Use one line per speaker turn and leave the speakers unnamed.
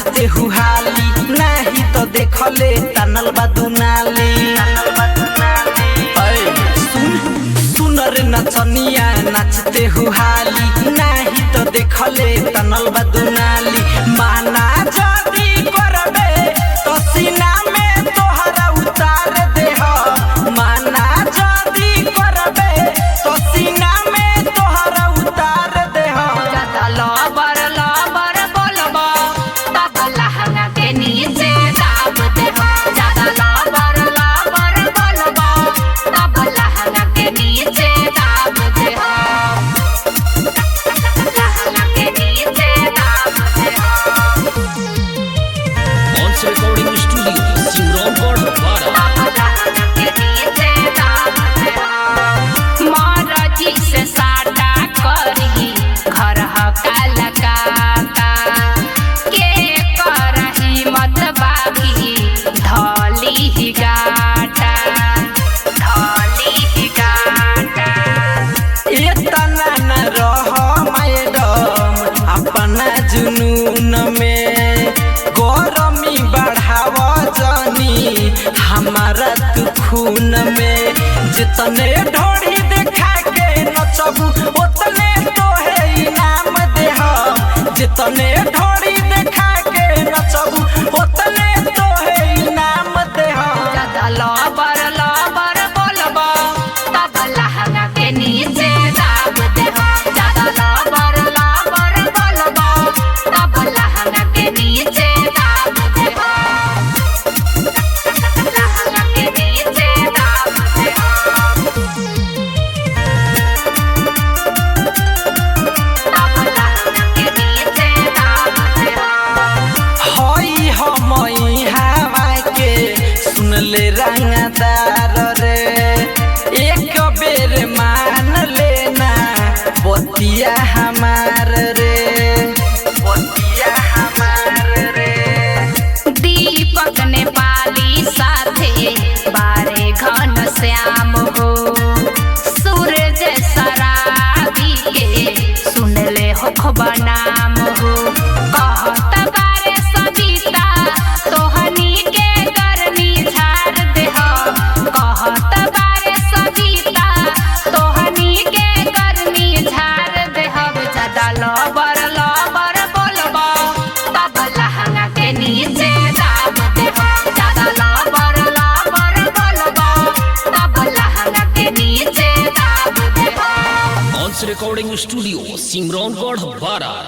नाचते हुहाली नहीं तो देखले तनल बदुनाली सुन रे नचनिया नाचते हुहाली नहीं तो देखले तनल बदुनाली माना जदी करबे तो सीना में तोहरा उतार देह माना जदी करबे तो सीना में तोहरा उतार देह
ज्यादा लबर लबर बोलबो तब लहंगा के नीचे दाब देबो ज्यादा लबर लबर बोलबो तब लहंगा के नीचे दाब देबो लहंगा के नीचे दाब देबो
Once Recording Studio, Simron Gordwara.
महाराजी से साटा करी घर हकाला काका के करही मत बागी धली ही गाटा
इतना न रह मैडम अपना जुनून में गरमी बढ़ाव जानी हमारा तू खून में जितने ढोड़ी देखा के नचबू उतने तोहे इनाम देहम जितने ढोड़ी देखा के नचबू उतने तोहे इनाम देहम
ज्यादा लबर लबर बोलबो तब लहंगा के नीचे दाब देबो ज्यादा लबर लबर बोलबो तब लहंगा के नीचे दाब देबो लहंगा के नीचे दाब देबो तब लहंगा के नीचे दाब देबो
हई हम हवा के सुनले रंगदार रे एक बेर मान लेना बतिया हमार रे बतिया हमार रे
दीपक नेपाली साथे बारे घन श्याम हो सूरज शराबी के सुनले हो नाम हो कहत बारे सविता तोहनी के गर्मी झाड़ देह कहत बारे सविता तोहनी के गर्मी झाड़ देह ज्यादा लबर लबर बोलबो तब लहंगा के नीचे दाब देबो ज्यादा लबर लबर बोलबो तब लहंगा के नीचे दाब देबो
Once Recording Studio, Simron Gordwara.